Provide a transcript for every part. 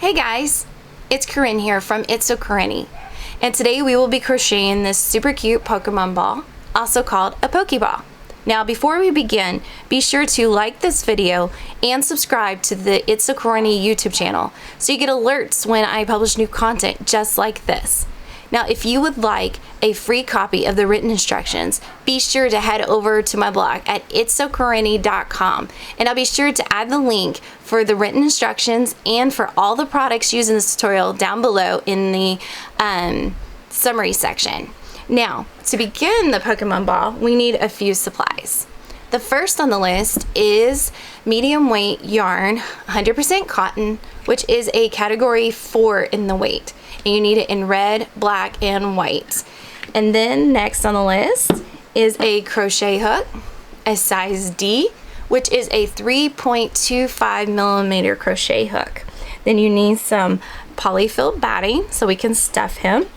Hey guys, it's Corinne here from It's So Corinne, and today we will be crocheting this super cute Pokemon ball, also called a Pokeball. Now before we begin, be sure to like this video and subscribe to the It's So Corinne YouTube channel so you get alerts when I publish new content just like this. Now if you would like a free copy of the written instructions, be sure to head over to my blog at itsocorinne.com, and I'll be sure to add the link for the written instructions and for all the products used in this tutorial down below in the summary section. Now, to begin the Pokemon ball, we need a few supplies. The first on the list is medium weight yarn, 100% cotton, which is a category 4 in the weight. And you need it in red, black, and white. And then next on the list is a crochet hook, a size D, which is a 3.25 millimeter crochet hook. Then you need some polyfill batting so we can stuff him.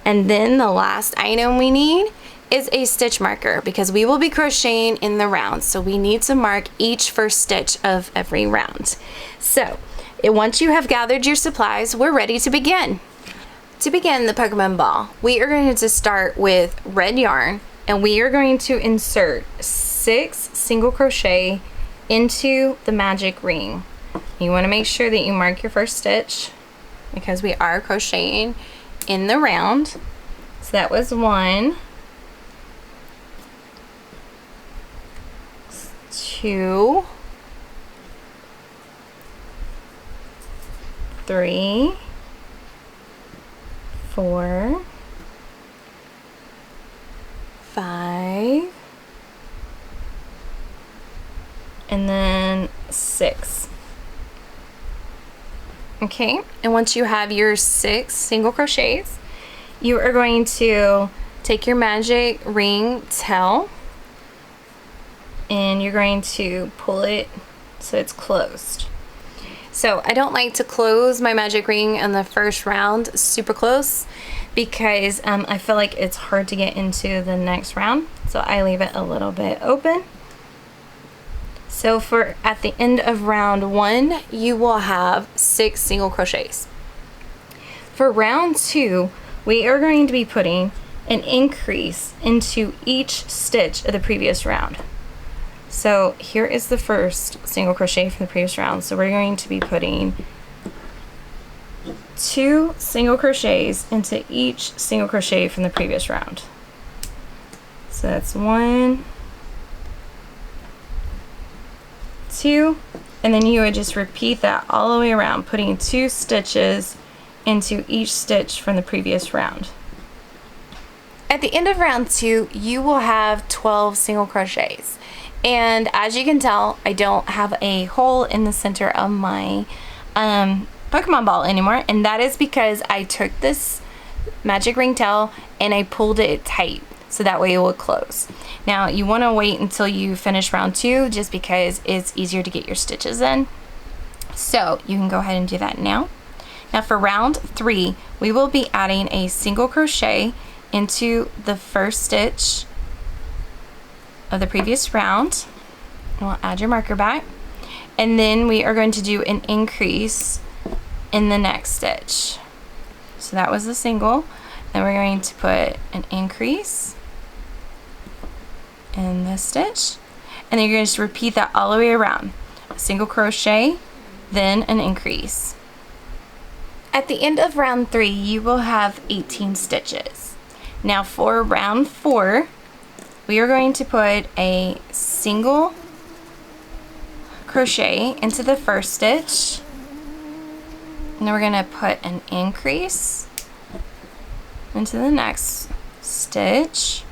And then the last item we need is a stitch marker because we will be crocheting in the round. So we need to mark each first stitch of every round. So once you have gathered your supplies, we're ready to begin. To begin the Pokemon ball, we are going to start with red yarn, and we are going to insert 6 single crochet into the magic ring. You want to make sure that you mark your first stitch because we are crocheting in the round. So that was 1, 2, 3, 4, 5, and then 6. Okay, and once you have your 6 single crochets, you are going to take your magic ring tail and you're going to pull it so it's closed. So I don't like to close my magic ring in the first round super close because I feel like it's hard to get into the next round. So I leave it a little bit open. So for at the end of round 1, you will have 6 single crochets. For round 2, we are going to be putting an increase into each stitch of the previous round. So here is the first single crochet from the previous round. So we're going to be putting 2 single crochets into each single crochet from the previous round. So that's 1, 2, and then you would just repeat that all the way around, putting 2 stitches into each stitch from the previous round. At the end of round 2, you will have 12 single crochets. And as you can tell, I don't have a hole in the center of my Pokemon ball anymore, and that is because I took this magic ring tail and I pulled it tight so that way it will close. Now you want to wait until you finish round 2 just because it's easier to get your stitches in. So you can go ahead and do that now. Now for round 3, we will be adding a single crochet into the first stitch of the previous round. And we'll add your marker back, and then we are going to do an increase in the next stitch. So that was the single, then we're going to put an increase in this stitch, and then you're going to just repeat that all the way around. A single crochet, then an increase. At the end of round 3, you will have 18 stitches. Now for round 4, we are going to put a single crochet into the first stitch, and then we're going to put an increase into the next stitch,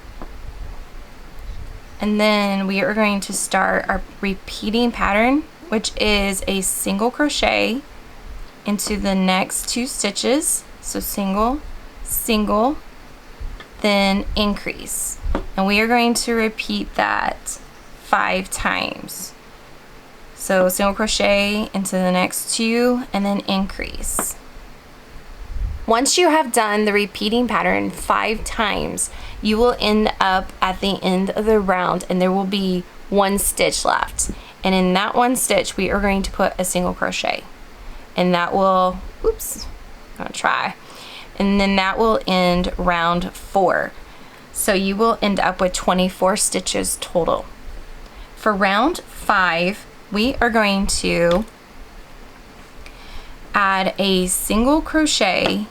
and then we are going to start our repeating pattern, which is a single crochet into the next 2 stitches. So single, single, then increase. And we are going to repeat that 5 times. So single crochet into the next 2 and then increase. Once you have done the repeating pattern 5 times, you will end up at the end of the round and there will be 1 stitch left. And in that 1 stitch, we are going to put a single crochet. and that will, oops, I'm gonna try, and then that will end round 4. So you will end up with 24 stitches total. For round 5, we are going to add a single crochet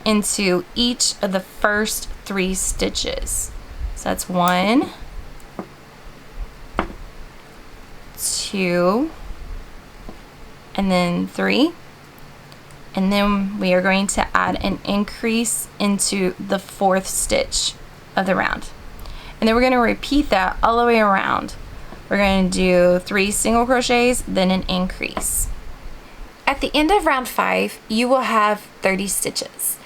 into each of the first 3 stitches. So that's 1, 2, and then 3. And then we are going to add an increase into the 4th stitch of the round. And then we're going to repeat that all the way around. We're going to do 3 single crochets, then an increase. At the end of round 5, you will have 30 stitches.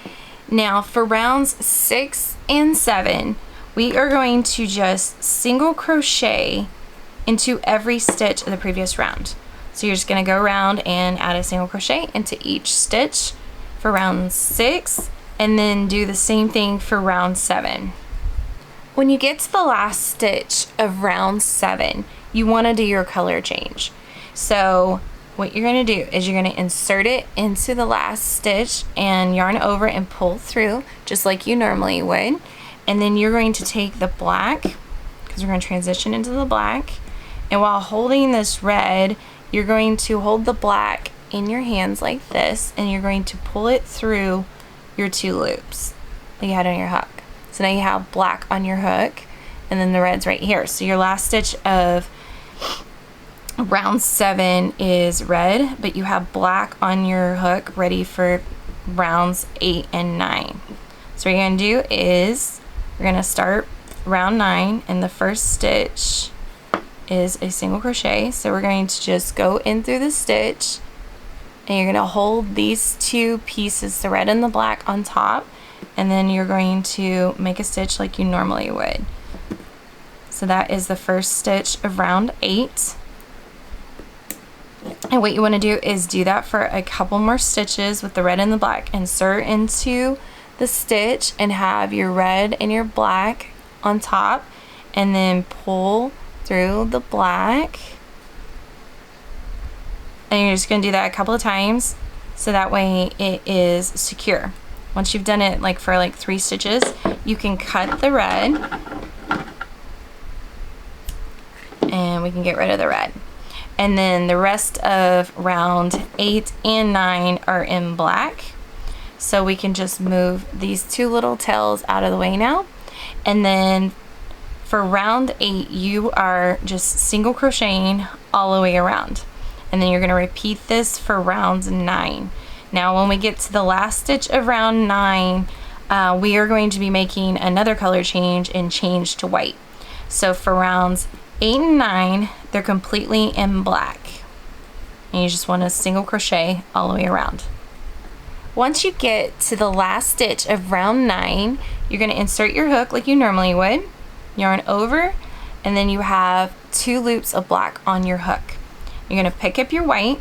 Now for rounds 6 and 7, we are going to just single crochet into every stitch of the previous round. So you're just going to go around and add a single crochet into each stitch for round 6, and then do the same thing for round 7. When you get to the last stitch of round 7, you want to do your color change. So what you're going to do is you're going to insert it into the last stitch and yarn over and pull through just like you normally would. And then you're going to take the black, because we're going to transition into the black, and while holding this red, you're going to hold the black in your hands like this, and you're going to pull it through your 2 loops that you had on your hook. So now you have black on your hook, and then the red's right here. So your last stitch of round 7 is red, but you have black on your hook ready for rounds 8 and 9. So what you're going to do is we're going to start round 9, and the first stitch is a single crochet. So we're going to just go in through the stitch, and you're going to hold these 2 pieces, the red and the black, on top, and then you're going to make a stitch like you normally would. So that is the first stitch of round 8. And what you want to do is do that for a couple more stitches with the red and the black. Insert into the stitch and have your red and your black on top, and then pull through the black. And you're just going to do that a couple of times so that way it is secure. Once you've done it for 3 stitches, you can cut the red, and we can get rid of the red. And then the rest of round 8 and 9 are in black. So we can just move these 2 little tails out of the way now. And then for round 8, you are just single crocheting all the way around. And then you're going to repeat this for rounds 9. Now when we get to the last stitch of round 9, we are going to be making another color change and change to white. So for rounds 8 and 9, they're completely in black. And you just want to single crochet all the way around. Once you get to the last stitch of round 9, you're going to insert your hook like you normally would, yarn over, and then you have 2 loops of black on your hook. You're going to pick up your white,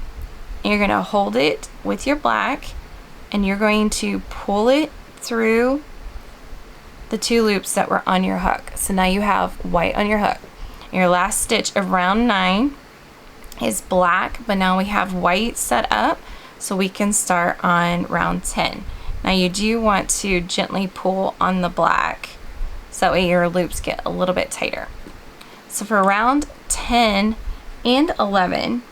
and you're going to hold it with your black, and you're going to pull it through the 2 loops that were on your hook. So now you have white on your hook. Your last stitch of round 9 is black, but now we have white set up, so we can start on round 10. Now you do want to gently pull on the black so that way your loops get a little bit tighter. So for round 10 and 11,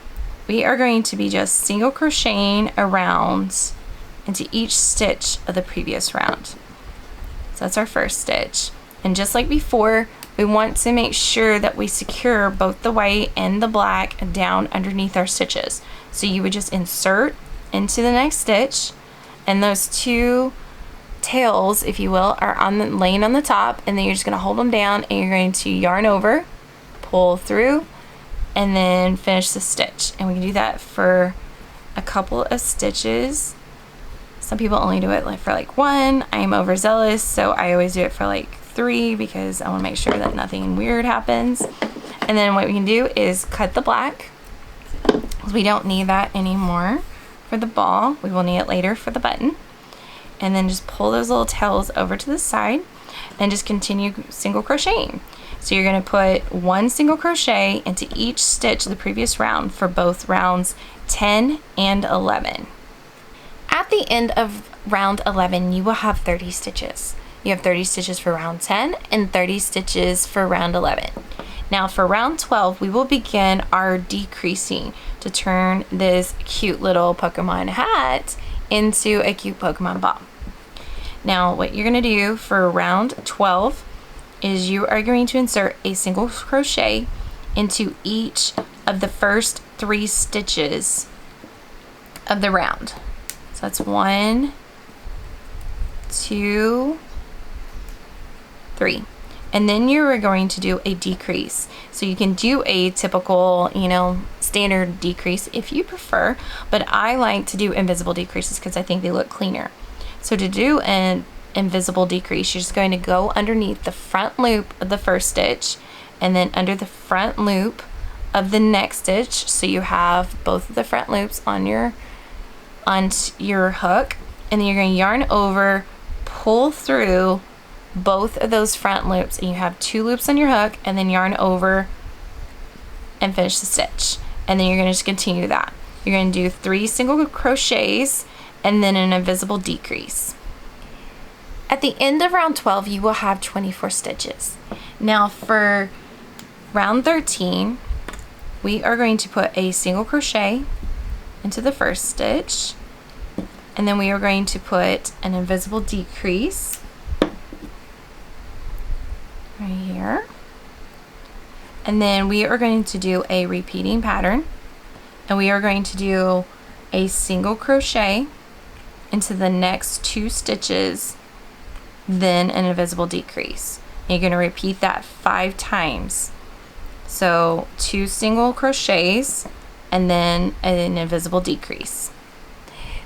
we are going to be just single crocheting around into each stitch of the previous round. So that's our first stitch. And just like before, we want to make sure that we secure both the white and the black down underneath our stitches. So you would just insert into the next stitch, and those 2 tails, if you will, are laying on the top, and then you're just going to hold them down, and you're going to yarn over, pull through, and then finish the stitch. And we can do that for a couple of stitches. Some people only do it for 1. I'm overzealous, so I always do it for 3 because I want to make sure that nothing weird happens. And then what we can do is cut the black, because we don't need that anymore for the ball. We will need it later for the button. And then just pull those little tails over to the side and just continue single crocheting. So you're going to put 1 single crochet into each stitch of the previous round for both rounds 10 and 11. the end of round 11, you will have 30 stitches. You have 30 stitches for round 10 and 30 stitches for round 11. Now for round 12, we will begin our decreasing to turn this cute little Pokemon hat into a cute Pokemon ball. Now what you're going to do for round 12 is you are going to insert a single crochet into each of the first 3 stitches of the round. So that's 1, 2, 3. And then you're going to do a decrease. So you can do a typical, standard decrease if you prefer, but I like to do invisible decreases because I think they look cleaner. So to do an invisible decrease, you're just going to go underneath the front loop of the first stitch and then under the front loop of the next stitch. So you have both of the front loops on your hook, and then you're going to yarn over, pull through both of those front loops, and you have 2 loops on your hook, and then yarn over and finish the stitch. And then you're going to just continue that. You're going to do 3 single crochets and then an invisible decrease. At the end of round 12, you will have 24 stitches. Now for round 13, we are going to put a single crochet into the first stitch, and then we are going to put an invisible decrease right here, and then we are going to do a repeating pattern, and we are going to do a single crochet into the next 2 stitches, then an invisible decrease. And you're going to repeat that 5 times. So 2 single crochets and then an invisible decrease.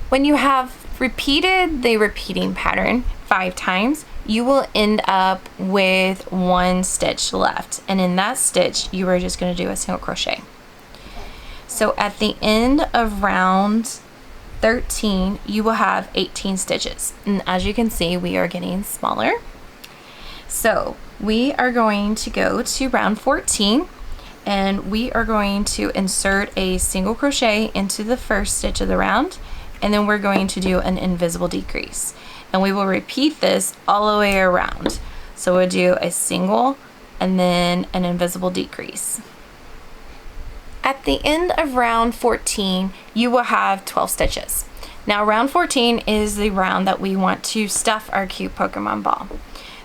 When you have repeated the repeating pattern 5 times, you will end up with 1 stitch left, and in that stitch you are just going to do a single crochet. So at the end of round 13, you will have 18 stitches, and as you can see, we are getting smaller. So we are going to go to round 14, and we are going to insert a single crochet into the first stitch of the round, and then we're going to do an invisible decrease, and we will repeat this all the way around. So we'll do a single and then an invisible decrease. At the end of round 14, you will have 12 stitches. Now round 14 is the round that we want to stuff our cute Pokemon ball.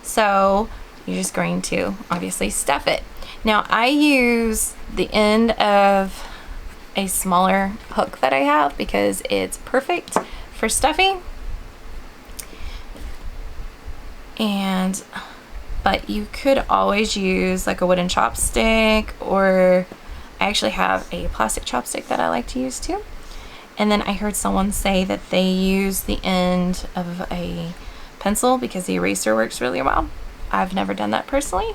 So you're just going to obviously stuff it. Now I use the end of a smaller hook that I have because it's perfect for stuffing. But you could always use like a wooden chopstick, or I actually have a plastic chopstick that I like to use too. And then I heard someone say that they use the end of a pencil because the eraser works really well. I've never done that personally,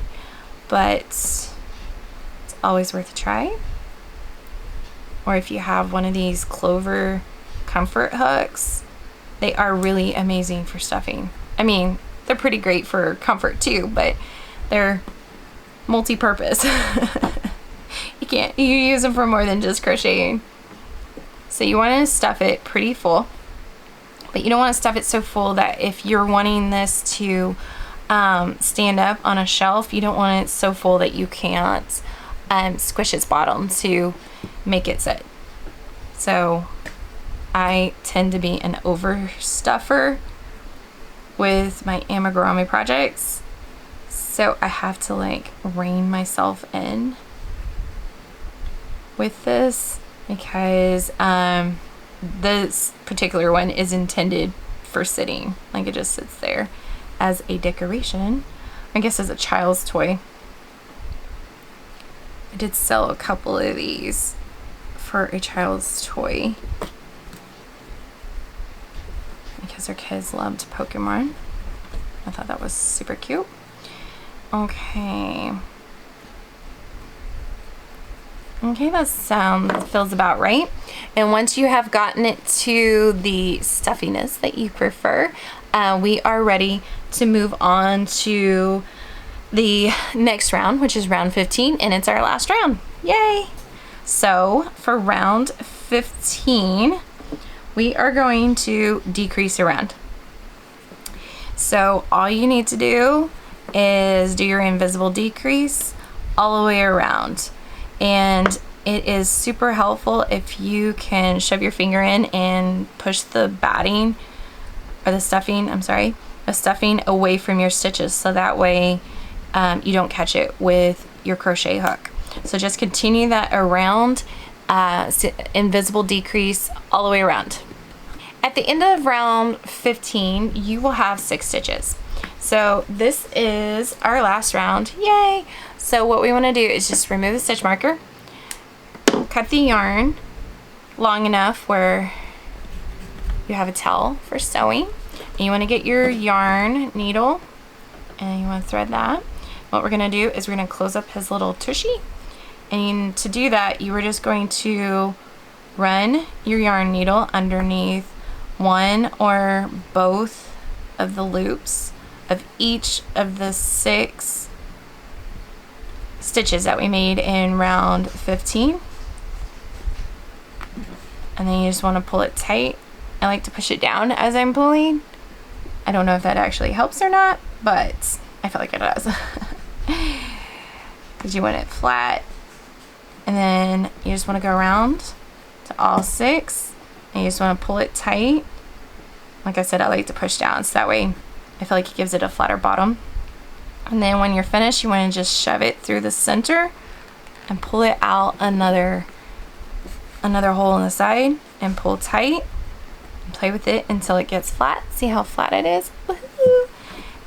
but it's always worth a try. Or if you have one of these Clover comfort hooks, they are really amazing for stuffing. I mean, they're pretty great for comfort too, but they're multi-purpose. You use them for more than just crocheting. So you want to stuff it pretty full, but you don't want to stuff it so full that if you're wanting this to stand up on a shelf, you don't want it so full that you can't squish its bottom to make it sit. So I tend to be an overstuffer with my Amigurumi projects, so I have to like rein myself in with this because this particular one is intended for sitting. Like, it just sits there as a decoration, I guess as a child's toy. I did sell a couple of these for a child's toy because their kids loved Pokemon. I thought that was super cute. Okay, that feels about right. And once you have gotten it to the stuffiness that you prefer, we are ready to move on to the next round, which is round 15, and it's our last round. Yay! So for round 15, we are going to decrease around. So all you need to do is do your invisible decrease all the way around. And it is super helpful if you can shove your finger in and push the batting, or the stuffing, the stuffing away from your stitches, so that way you don't catch it with your crochet hook. So just continue that around, invisible decrease all the way around. At the end of round 15, you will have 6 stitches. So this is our last round, yay! So what we want to do is just remove the stitch marker, cut the yarn long enough where you have a tail for sewing, and you want to get your yarn needle and you want to thread that. What we're going to do is we're going to close up his little tushy, and to do that you are just going to run your yarn needle underneath one or both of the loops of each of the 6 stitches that we made in round 15, and then you just want to pull it tight. I like to push it down as I'm pulling. I don't know if that actually helps or not, but I feel like it does. Because you want it flat, and then you just want to go around to all 6, and you just want to pull it tight. Like I said, I like to push down, so that way I feel like it gives it a flatter bottom. And then when you're finished, you want to just shove it through the center and pull it out another hole in the side, and pull tight and play with it until it gets flat. See how flat it is? Woohoo!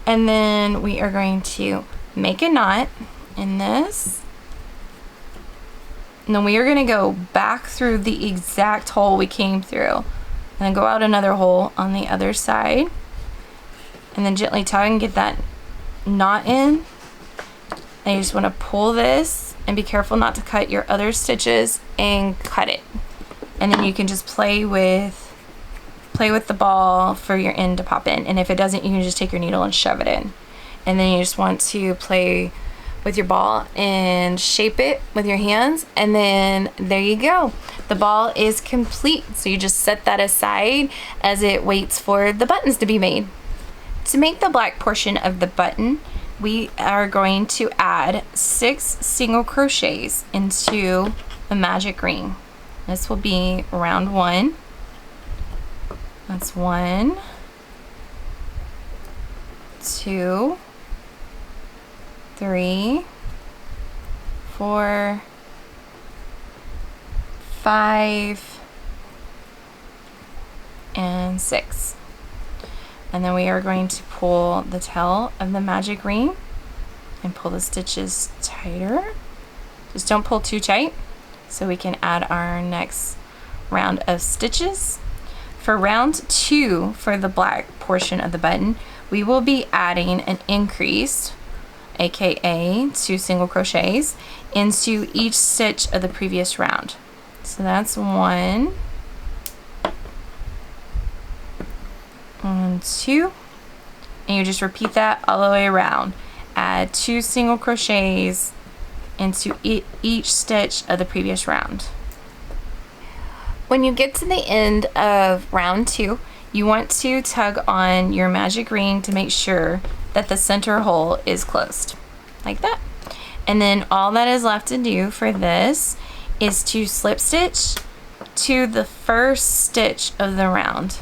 And then we are going to make a knot in this, and then we are going to go back through the exact hole we came through, and then go out another hole on the other side, and then gently tug and get that knot in. And you just want to pull this and be careful not to cut your other stitches and cut it. And then you can just play with the ball for your end to pop in, and if it doesn't, you can just take your needle and shove it in. And then you just want to play with your ball and shape it with your hands, and then there you go. The ball is complete. So you just set that aside as it waits for the buttons to be made. To make the black portion of the button, we are going to add 6 single crochets into the magic ring. This will be round 1. That's 1, 2, 3, 4, 5, and 6. And then we are going to pull the tail of the magic ring and pull the stitches tighter. Just don't pull too tight, so we can add our next round of stitches. For round 2, for the black portion of the button, we will be adding an increase, aka 2 single crochets, into each stitch of the previous round. So that's 1 and 2, and you just repeat that all the way around. Add 2 single crochets into each stitch of the previous round. When you get to the end of round 2, you want to tug on your magic ring to make sure that the center hole is closed, like that. And then all that is left to do for this is to slip stitch to the first stitch of the round.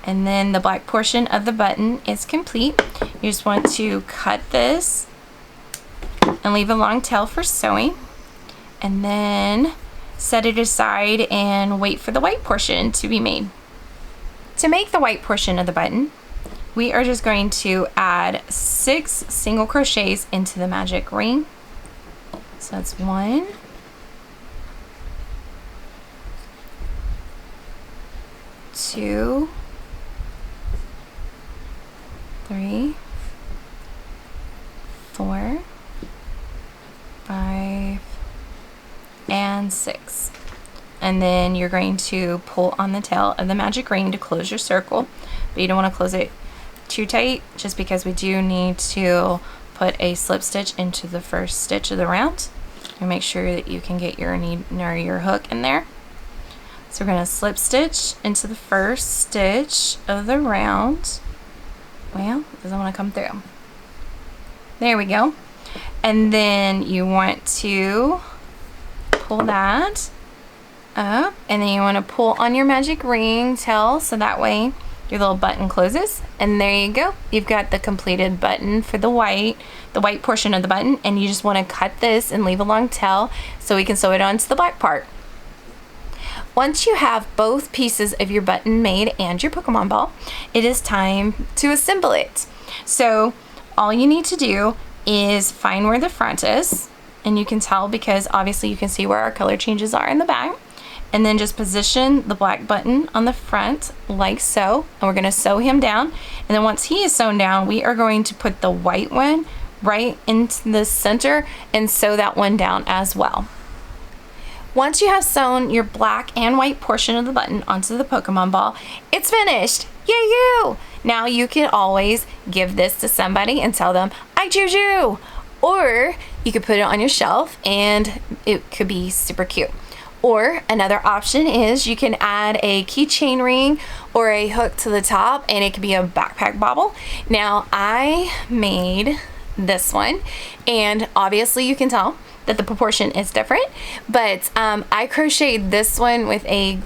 And then the black portion of the button is complete. You just want to cut this and leave a long tail for sewing, and then set it aside and wait for the white portion to be made. To make the white portion of the button, we are just going to add 6 single crochets into the magic ring. So that's 1, 2, 3, 4, 5, and 6. And then you're going to pull on the tail of the magic ring to close your circle, but you don't want to close it too tight, just because we do need to put a slip stitch into the first stitch of the round, and make sure that you can get your hook in there. So we're going to slip stitch into the first stitch of the round. Well, it doesn't want to come through. There we go. And then you want to pull that up, and then you want to pull on your magic ring tail so that way your little button closes, and there you go. You've got the completed button for the white portion of the button, and you just want to cut this and leave a long tail so we can sew it onto the black part. Once you have both pieces of your button made and your Pokemon ball, it is time to assemble it. So all you need to do is find where the front is, and you can tell because obviously you can see where our color changes are in the back, and then just position the black button on the front like so, and we're going to sew him down. And then once he is sewn down, we are going to put the white one right into the center and sew that one down as well. Once you have sewn your black and white portion of the button onto the Pokemon ball, it's finished. Yay you! Now you can always give this to somebody and tell them, I choose you! Or you could put it on your shelf and it could be super cute. Or another option is you can add a keychain ring or a hook to the top, and it could be a backpack bobble. Now I made this one, and obviously you can tell that the proportion is different, but I crocheted this one with a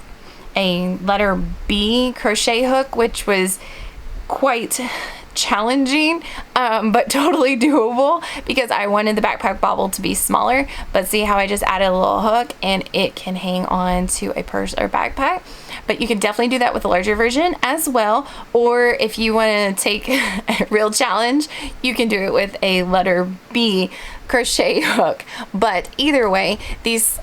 letter B crochet hook, which was quite challenging, but totally doable because I wanted the backpack bobble to be smaller. But see how I just added a little hook and it can hang on to a purse or backpack. But you can definitely do that with the larger version as well, or if you want to take a real challenge, you can do it with a letter B crochet hook. But either way, these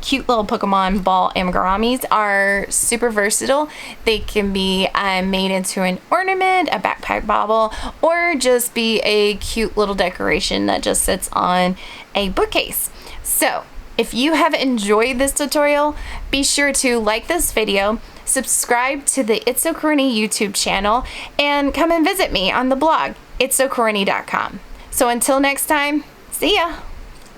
cute little Pokemon Ball amigurumis are super versatile. They can be made into an ornament, a backpack bobble, or just be a cute little decoration that just sits on a bookcase. So if you have enjoyed this tutorial, be sure to like this video, subscribe to the It's So Corny YouTube channel, and come and visit me on the blog, itsocorny.com. So until next time, see ya!